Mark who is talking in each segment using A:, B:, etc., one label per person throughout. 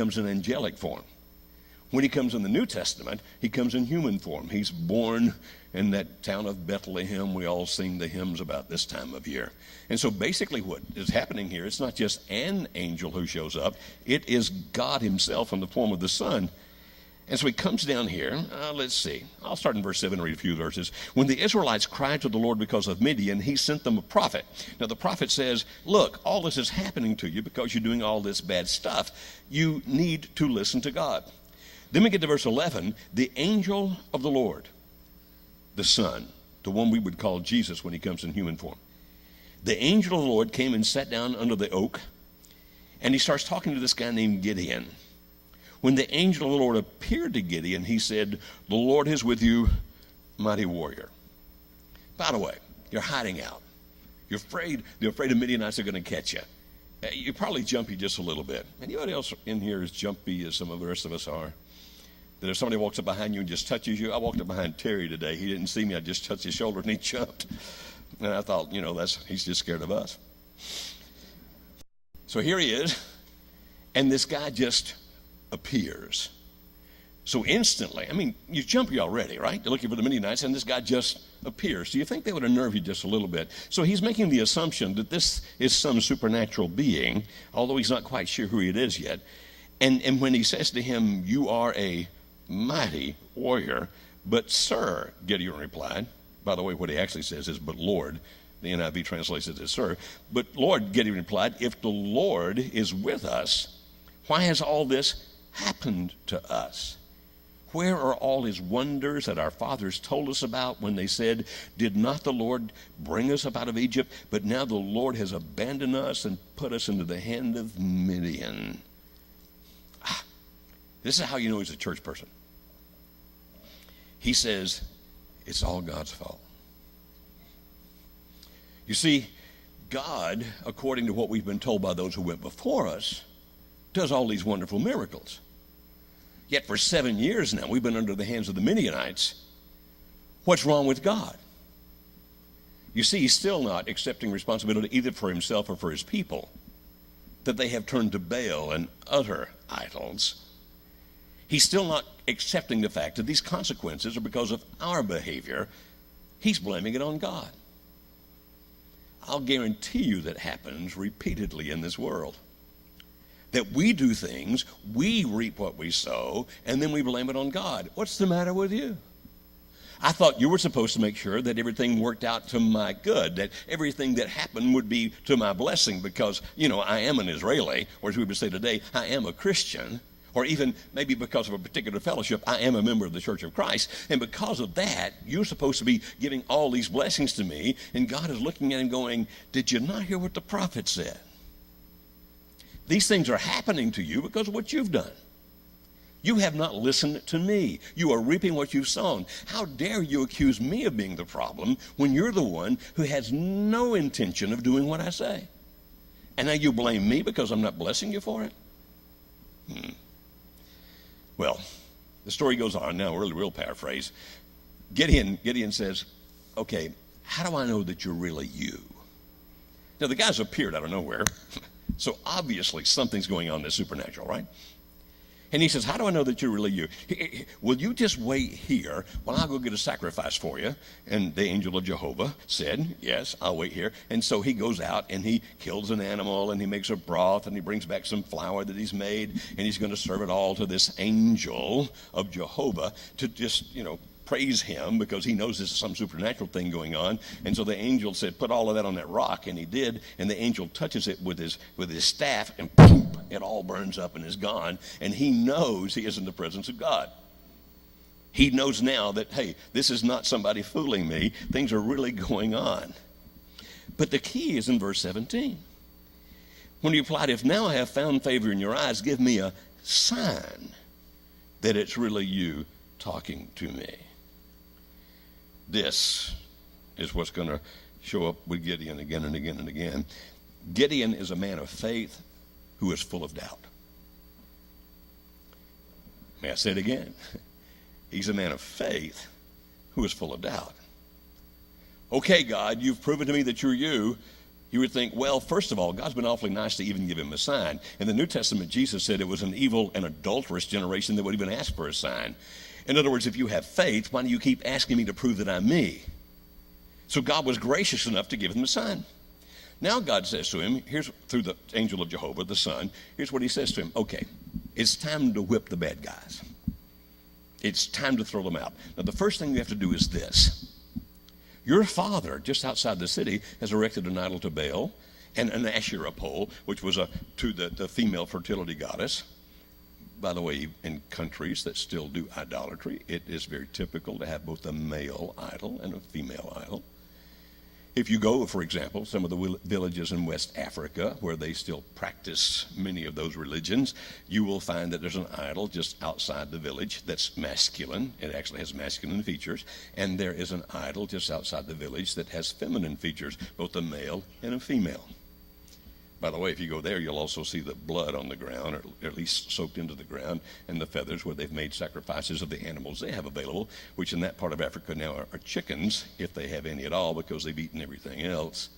A: comes in angelic form. When he comes in the New Testament, he comes in human form. He's born in that town of Bethlehem. We all sing the hymns about this time of year. And so basically what is happening here, it's not just an angel who shows up. It is God himself in the form of the Son. And so he comes down here. Let's see. I'll start in verse 7 and read a few verses. When the Israelites cried to the Lord because of Midian, he sent them a prophet. Now the prophet says, look, all this is happening to you because you're doing all this bad stuff. You need to listen to God. Then we get to verse 11. The angel of the Lord, the Son, the one we would call Jesus when he comes in human form. The angel of the Lord came and sat down under the oak, and he starts talking to this guy named Gideon. When the angel of the Lord appeared to Gideon, he said, the Lord is with you, mighty warrior. By the way, you're hiding out. You're afraid the Midianites are going to catch you. You're probably jumpy just a little bit. Anybody else in here is jumpy as some of the rest of us are? That if somebody walks up behind you and just touches you, I walked up behind Terry today. He didn't see me. I just touched his shoulder and he jumped. And I thought, he's just scared of us. So here he is, and this guy just appears. So instantly, you're jumpy already, right? You're looking for the Midianites, and this guy just appears. Do you think that would unnerve you just a little bit? So he's making the assumption that this is some supernatural being, although he's not quite sure who it is yet. And when he says to him, you are a mighty warrior, but sir, Gideon replied. By the way, what he actually says is, but Lord. The NIV translates it as sir. But Lord, Gideon replied, if the Lord is with us, why has all this happened to us? Where are all his wonders that our fathers told us about when they said, did not the Lord bring us up out of Egypt? But now the Lord has abandoned us and put us into the hand of Midian. This is how you know he's a church person. He says, it's all God's fault. You see, God, according to what we've been told by those who went before us, does all these wonderful miracles. Yet for 7 years now, we've been under the hands of the Midianites. What's wrong with God? You see, he's still not accepting responsibility either for himself or for his people, that they have turned to Baal and other idols. He's still not accepting the fact that these consequences are because of our behavior. He's blaming it on God. I'll guarantee you that happens repeatedly in this world. That we do things, we reap what we sow, and then we blame it on God. What's the matter with you? I thought you were supposed to make sure that everything worked out to my good, that everything that happened would be to my blessing because, I am an Israeli, or as we would say today, I am a Christian, or even maybe because of a particular fellowship, I am a member of the Church of Christ. And because of that, you're supposed to be giving all these blessings to me, and God is looking at him going, did you not hear what the prophet said? These things are happening to you because of what you've done. You have not listened to me. You are reaping what you've sown. How dare you accuse me of being the problem when you're the one who has no intention of doing what I say? And now you blame me because I'm not blessing you for it? Well, the story goes on. Now, real paraphrase. Gideon says, okay, how do I know that you're really you? Now, the guy's appeared out of nowhere. So obviously something's going on that's supernatural, right? And he says, how do I know that you're really you? Will you just wait here while I go get a sacrifice for you? And the angel of Jehovah said, yes, I'll wait here. And so he goes out and he kills an animal and he makes a broth and he brings back some flour that he's made and he's going to serve it all to this angel of Jehovah to just, praise him because he knows this is some supernatural thing going on. And so the angel said, put all of that on that rock, and he did. And the angel touches it with his staff, and boom, it all burns up and is gone. And he knows he is in the presence of God. He knows now that, hey, this is not somebody fooling me. Things are really going on. But the key is in verse 17. When he replied, if now I have found favor in your eyes, give me a sign that it's really you talking to me. This is what's going to show up with Gideon again and again and again. Gideon is a man of faith who is full of doubt. May I say it again? He's a man of faith who is full of doubt. Okay, God, you've proven to me that you're you. You would think, well, first of all, God's been awfully nice to even give him a sign. In the New Testament, Jesus said it was an evil and adulterous generation that would even ask for a sign. In other words, if you have faith, why do you keep asking me to prove that I'm me? So God was gracious enough to give him a sign. Now God says to him, here's through the angel of Jehovah, the Son, here's what he says to him. Okay, it's time to whip the bad guys. It's time to throw them out. Now, the first thing you have to do is this. Your father, just outside the city, has erected an idol to Baal and an Asherah pole, which was to the female fertility goddess. By the way, in countries that still do idolatry, it is very typical to have both a male idol and a female idol. If you go, for example, some of the villages in West Africa where they still practice many of those religions, you will find that there's an idol just outside the village that's masculine. It actually has masculine features. And there is an idol just outside the village that has feminine features, both a male and a female. By the way, if you go there, you'll also see the blood on the ground, or at least soaked into the ground, and the feathers where they've made sacrifices of the animals they have available, which in that part of Africa now are chickens, if they have any at all, because they've eaten everything else.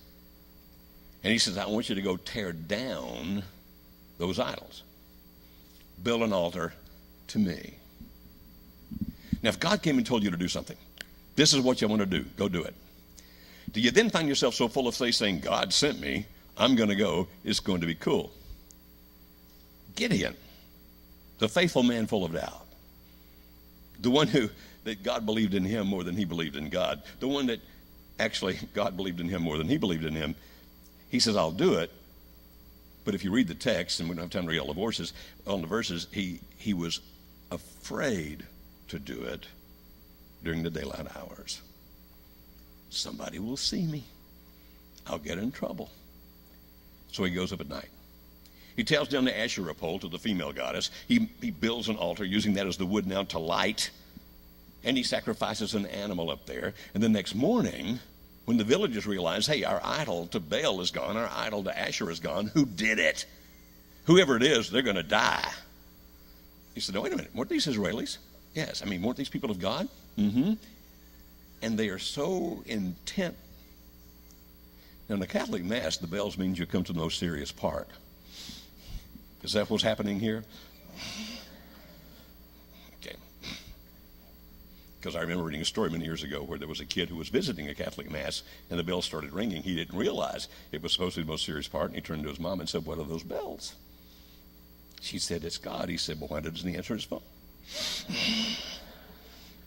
A: And he says, I want you to go tear down those idols. Build an altar to me. Now, if God came and told you to do something, this is what you want to do, go do it. Do you then find yourself so full of faith saying, God sent me, I'm going to go, it's going to be cool? Gideon, the faithful man full of doubt, the one that God believed in him more than he believed in God, the one that actually God believed in him more than he believed in him, he says, I'll do it. But if you read the text, and we don't have time to read all the verses, he was afraid to do it during the daylight hours. Somebody will see me. I'll get in trouble. So he goes up at night. He tears down the Asherah pole to the female goddess. He builds an altar using that as the wood now to light. And he sacrifices an animal up there. And the next morning, when the villagers realize, hey, our idol to Baal is gone, our idol to Asherah is gone, who did it? Whoever it is, they're going to die. He said, no, wait a minute, weren't these Israelis? Yes, I mean, weren't these people of God? Mm-hmm. And they are so intent. Now, in the Catholic Mass, the bells means you come to the most serious part. Is that what's happening here? Okay. Because I remember reading a story many years ago where there was a kid who was visiting a Catholic Mass, and the bells started ringing. He didn't realize it was supposed to be the most serious part, and he turned to his mom and said, what are those bells? She said, it's God. He said, well, why doesn't he answer his phone?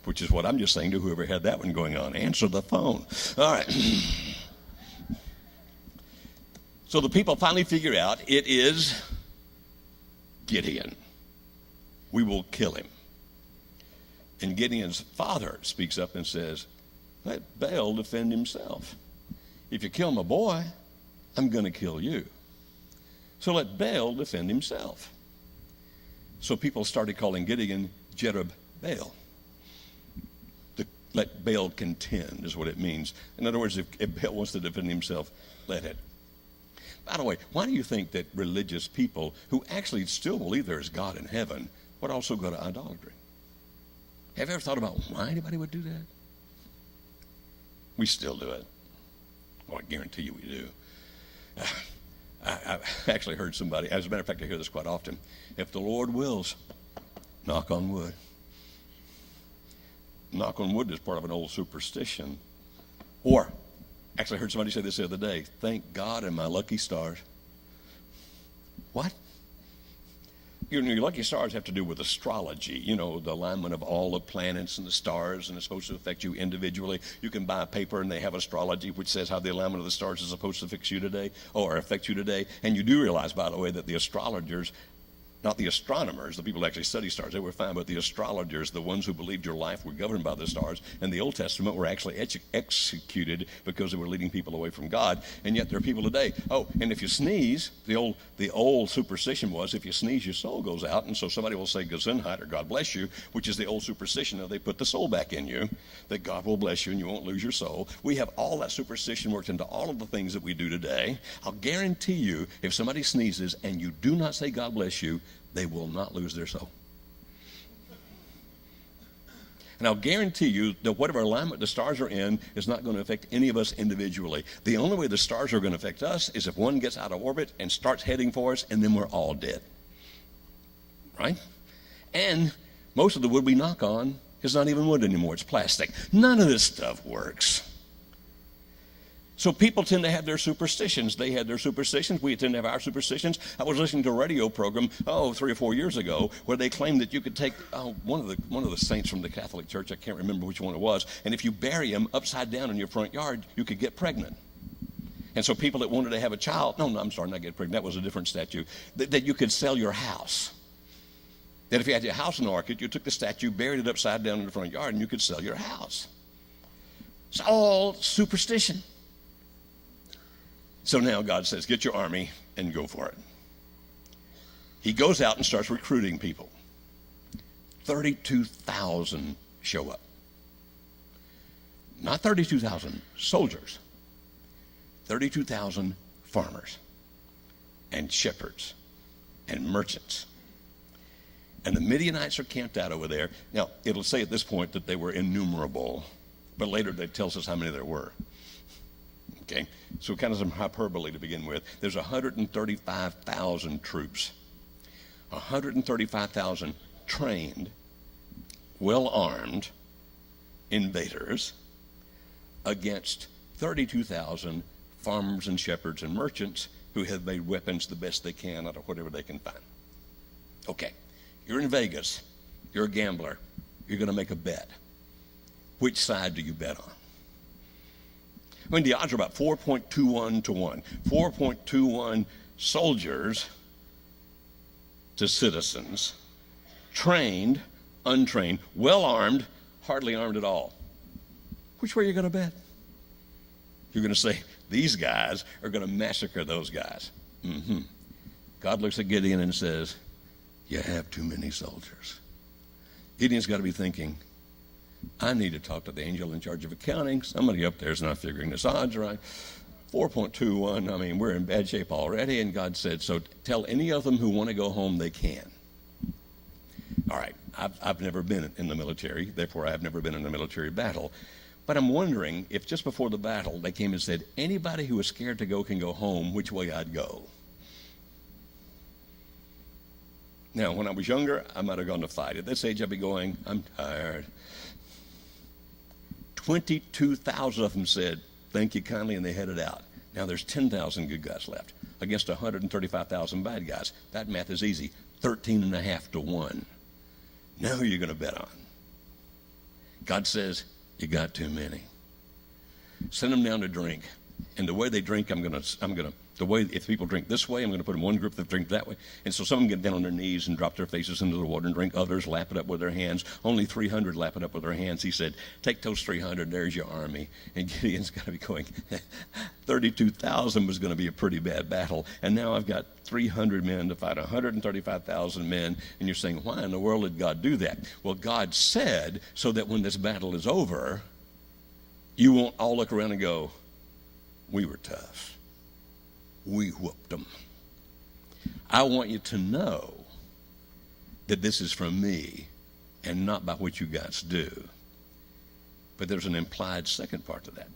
A: Which is what I'm just saying to whoever had that one going on. Answer the phone. All right. So the people finally figure out it is Gideon. We will kill him. And Gideon's father speaks up and says, let Baal defend himself. If you kill my boy, I'm going to kill you. So let Baal defend himself. So people started calling Gideon Jerubbaal. Let Baal contend is what it means. In other words, if Baal wants to defend himself, let it. By the way, why do you think that religious people who actually still believe there is God in heaven would also go to idolatry? Have you ever thought about why anybody would do that? We still do it. Well, I guarantee you we do. I actually heard somebody, as a matter of fact, I hear this quite often. If the Lord wills, knock on wood. Knock on wood is part of an old superstition. Or, actually, I heard somebody say this the other day, thank God and my lucky stars. What? Your lucky stars have to do with astrology, you know, the alignment of all the planets and the stars, and it's supposed to affect you individually. You can buy a paper and they have astrology which says how the alignment of the stars is supposed to fix you today or affect you today. And you do realize, by the way, that the astrologers, not the astronomers, the people who actually study stars, they were fine, but the astrologers, the ones who believed your life were governed by the stars, and the Old Testament were actually executed because they were leading people away from God. And yet there are people today, oh, and if you sneeze, the old superstition was if you sneeze, your soul goes out, and so somebody will say Gesundheit or God bless you, which is the old superstition of they put the soul back in you, that God will bless you and you won't lose your soul. We have all that superstition worked into all of the things that we do today. I'll guarantee you, if somebody sneezes and you do not say God bless you, they will not lose their soul. And I'll guarantee you that whatever alignment the stars are in is not going to affect any of us individually. The only way the stars are going to affect us is if one gets out of orbit and starts heading for us, and then we're all dead. Right? And most of the wood we knock on is not even wood anymore. It's plastic. None of this stuff works. So people tend to have their superstitions. They had their superstitions. We tend to have our superstitions. I was listening to a radio program, 3 or 4 years ago, where they claimed that you could take one of the saints from the Catholic Church, I can't remember which one it was, and if you bury him upside down in your front yard, you could get pregnant. And so people that wanted to have a child, no, I'm sorry, not get pregnant, that was a different statue, that you could sell your house. That if you had your house in the market, you took the statue, buried it upside down in the front yard, and you could sell your house. It's all superstition. So now God says, get your army and go for it. He goes out and starts recruiting people. 32,000 show up. Not 32,000 soldiers. 32,000 farmers and shepherds and merchants. And the Midianites are camped out over there. Now, it'll say at this point that they were innumerable, but later that tells us how many there were. Okay, so kind of some hyperbole to begin with. There's 135,000 troops, 135,000 trained, well-armed invaders against 32,000 farmers and shepherds and merchants who have made weapons the best they can out of whatever they can find. Okay, you're in Vegas. You're a gambler. You're going to make a bet. Which side do you bet on? I mean, the odds are about 4.21 to 1. 4.21 soldiers to citizens, trained, untrained, well-armed, hardly armed at all. Which way are you going to bet? You're going to say, these guys are going to massacre those guys. God looks at Gideon and says, you have too many soldiers. Gideon's got to be thinking, I need to talk to the angel in charge of accounting. Somebody up there is not figuring this odds right. 4.21, I mean, we're in bad shape already. And God said, so tell any of them who want to go home they can. All right, I've never been in the military. Therefore, I've never been in a military battle. But I'm wondering if just before the battle, they came and said, anybody who is scared to go can go home, which way I'd go. Now, when I was younger, I might have gone to fight. At this age, I'd be going, I'm tired. 22,000 of them said, thank you kindly, and they headed out. Now there's 10,000 good guys left against 135,000 bad guys. That math is easy. 13.5 to 1. Now who are you going to bet on? God says, you got too many. Send them down to drink. And the way they drink, the way, if people drink this way, I'm going to put them in one group that drink that way. And so some of them get down on their knees and drop their faces into the water and drink. Others lap it up with their hands. Only 300 lap it up with their hands. He said, take those 300, there's your army. And Gideon's got to be going, 32,000 was going to be a pretty bad battle. And now I've got 300 men to fight 135,000 men. And you're saying, why in the world did God do that? Well, God said so that when this battle is over, you won't all look around and go, we were tough. We whooped them. I want you to know that this is from me and not by what you guys do. But there's an implied second part to that.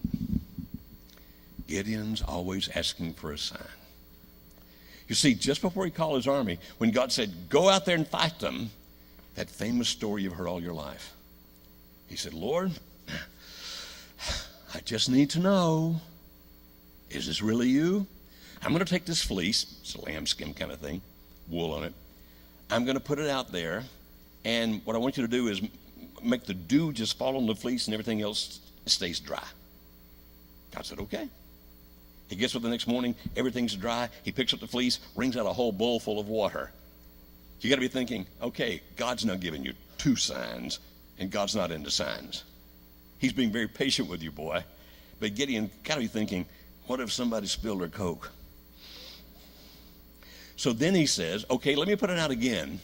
A: Gideon's always asking for a sign. You see, just before he called his army, when God said, go out there and fight them, that famous story you've heard all your life. He said, Lord, I just need to know, is this really you? I'm going to take this fleece, it's a lambskin kind of thing, wool on it. I'm going to put it out there, and what I want you to do is make the dew just fall on the fleece and everything else stays dry. God said, okay. He gets up the next morning, everything's dry. He picks up the fleece, wrings out a whole bowl full of water. You got to be thinking, okay, God's now giving you 2 signs, and God's not into signs. He's being very patient with you, boy. But Gideon got to be thinking, what if somebody spilled their Coke? So then he says, okay, let me put it out again.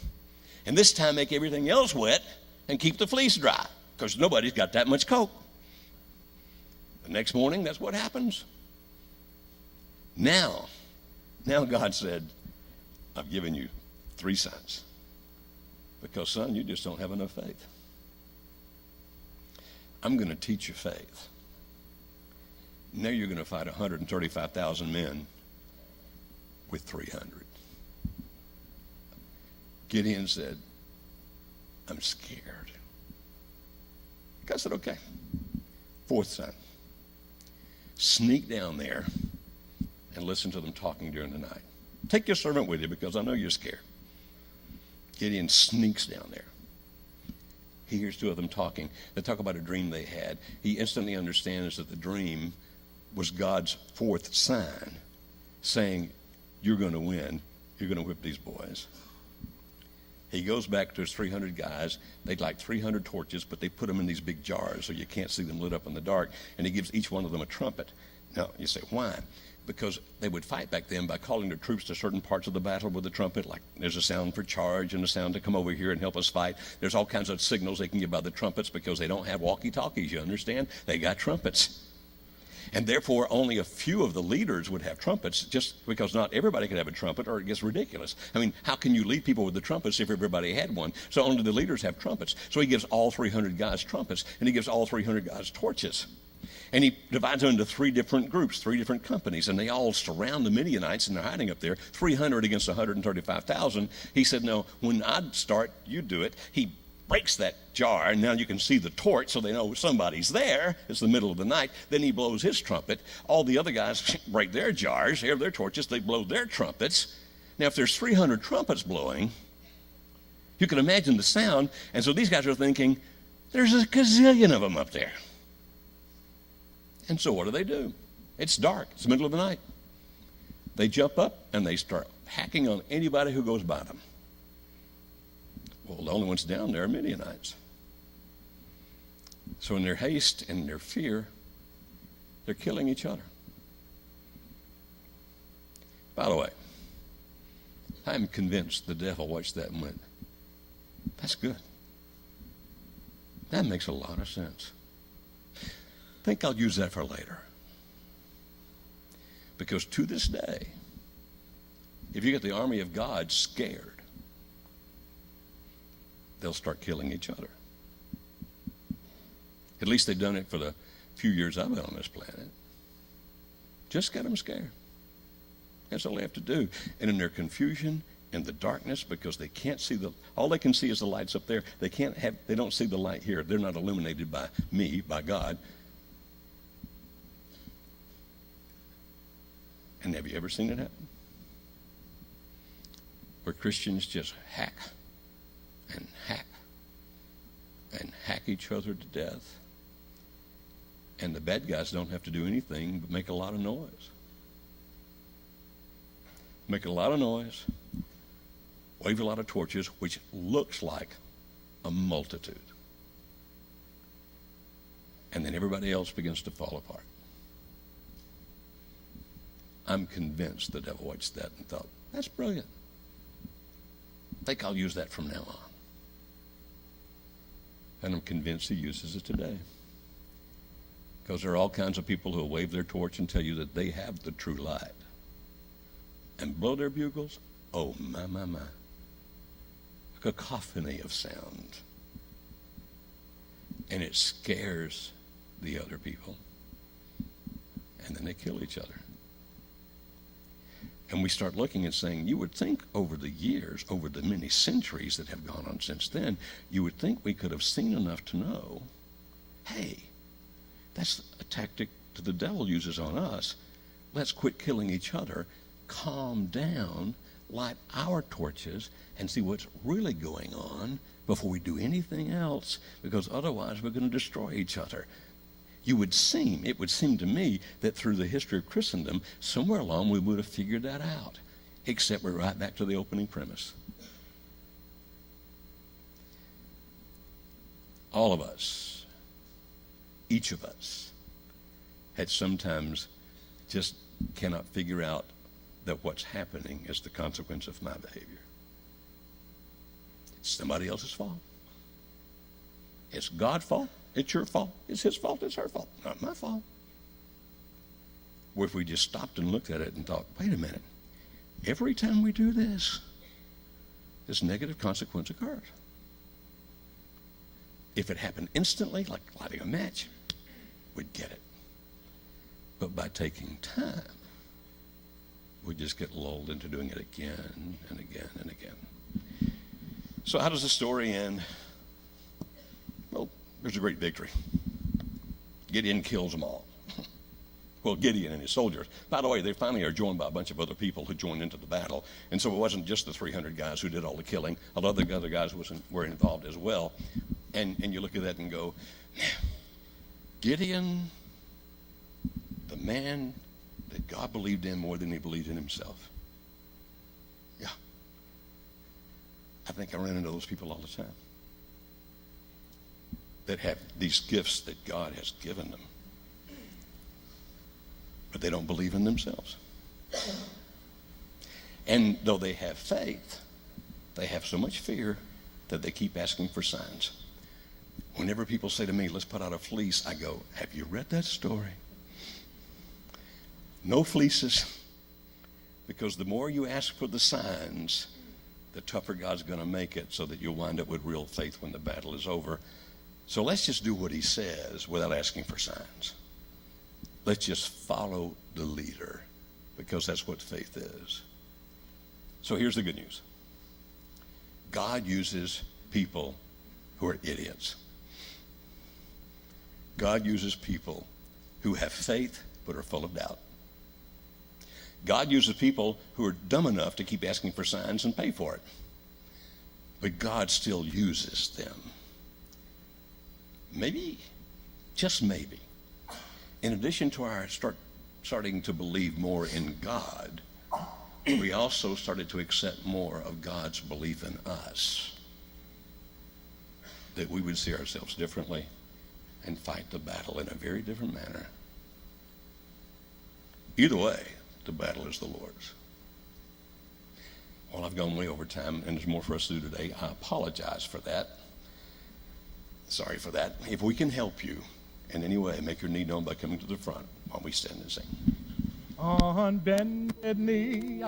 A: And this time make everything else wet and keep the fleece dry, because nobody's got that much Coke. The next morning, that's what happens. Now God said, I've given you 3 signs. Because, son, you just don't have enough faith. I'm going to teach you faith. Now you're going to fight 135,000 men with 300. Gideon said, I'm scared. God said, okay. Fourth son, sneak down there and listen to them talking during the night. Take your servant with you because I know you're scared. Gideon sneaks down there. He hears two of them talking. They talk about a dream they had. He instantly understands that the dream was God's fourth sign saying, you're going to win. You're going to whip these boys. He goes back to his 300 guys. They'd like 300 torches, but they put them in these big jars so you can't see them lit up in the dark. And he gives each one of them a trumpet. Now, you say, why? Because they would fight back then by calling their troops to certain parts of the battle with the trumpet, like there's a sound for charge and a sound to come over here and help us fight. There's all kinds of signals they can give by the trumpets because they don't have walkie-talkies, you understand? They got trumpets. And therefore, only a few of the leaders would have trumpets, just because not everybody could have a trumpet, or it gets ridiculous. I mean, how can you lead people with the trumpets if everybody had one? So only the leaders have trumpets. So he gives all 300 guys trumpets, and he gives all 300 guys torches. And he divides them into three different groups, three different companies, and they all surround the Midianites, and they're hiding up there, 300 against 135,000. He said, no, when I start, you do it. He breaks that jar, and now you can see the torch, so they know somebody's there. It's the middle of the night. Then he blows his trumpet. All the other guys break their jars, have their torches, they blow their trumpets. Now, if there's 300 trumpets blowing, you can imagine the sound, and so these guys are thinking, there's a gazillion of them up there. And so what do? It's dark. It's the middle of the night. They jump up, and they start hacking on anybody who goes by them. Well, the only ones down there are Midianites. So in their haste and their fear, they're killing each other. By the way, I'm convinced the devil watched that and went, that's good. That makes a lot of sense. I think I'll use that for later. Because to this day, if you get the army of God scared, they'll start killing each other. At least they've done it for the few years I've been on this planet. Just get them scared. That's all they have to do. And in their confusion, in the darkness, because they can't see all they can see is the lights up there. They don't see the light here. They're not illuminated by me, by God. And have you ever seen it happen? Where Christians just hack and hack and hack each other to death. And the bad guys don't have to do anything but make a lot of noise. Make a lot of noise, wave a lot of torches, which looks like a multitude. And then everybody else begins to fall apart. I'm convinced the devil watched that and thought, that's brilliant. I think I'll use that from now on. And I'm convinced he uses it today. Because there are all kinds of people who will wave their torch and tell you that they have the true light. And blow their bugles. Oh, my. A cacophony of sound. And it scares the other people. And then they kill each other. And we start looking and saying, you would think over the years, over the many centuries that have gone on since then, you would think we could have seen enough to know, hey, that's a tactic that the devil uses on us. Let's quit killing each other, calm down, light our torches, and see what's really going on before we do anything else, because otherwise we're going to destroy each other. It would seem to me that through the history of Christendom, somewhere along we would have figured that out, except we're right back to the opening premise. All of us, each of us, had sometimes just cannot figure out that what's happening is the consequence of my behavior. It's somebody else's fault. It's God's fault. It's your fault. It's his fault. It's her fault. Not my fault. Or if we just stopped and looked at it and thought, wait a minute, every time we do this, this negative consequence occurs. If it happened instantly, like lighting a match, we'd get it. But by taking time, we just get lulled into doing it again and again and again. So how does the story end? Well, there's a great victory. Gideon kills them all. Well, Gideon and his soldiers. By the way, they finally are joined by a bunch of other people who joined into the battle. And so it wasn't just the 300 guys who did all the killing. A lot of the other guys were involved as well. And you look at that and go, Gideon, the man that God believed in more than he believed in himself. Yeah. I think I run into those people all the time that have these gifts that God has given them, but they don't believe in themselves. And though they have faith, they have so much fear that they keep asking for signs. Whenever people say to me, let's put out a fleece, I go, have you read that story? No fleeces, because the more you ask for the signs, the tougher God's going to make it so that you'll wind up with real faith when the battle is over. So let's just do what he says without asking for signs. Let's just follow the leader, because that's what faith is. So here's the good news. God uses people who are idiots. God uses people who have faith but are full of doubt. God uses people who are dumb enough to keep asking for signs and pay for it. But God still uses them. Maybe, just maybe, in addition to our starting to believe more in God, we also started to accept more of God's belief in us. That we would see ourselves differently and fight the battle in a very different manner. Either way, the battle is the Lord's. Well, I've gone way over time, and there's more for us to do today. I apologize for that. Sorry for that. If we can help you in any way, make your need known by coming to the front while we stand and sing.
B: On bended knee,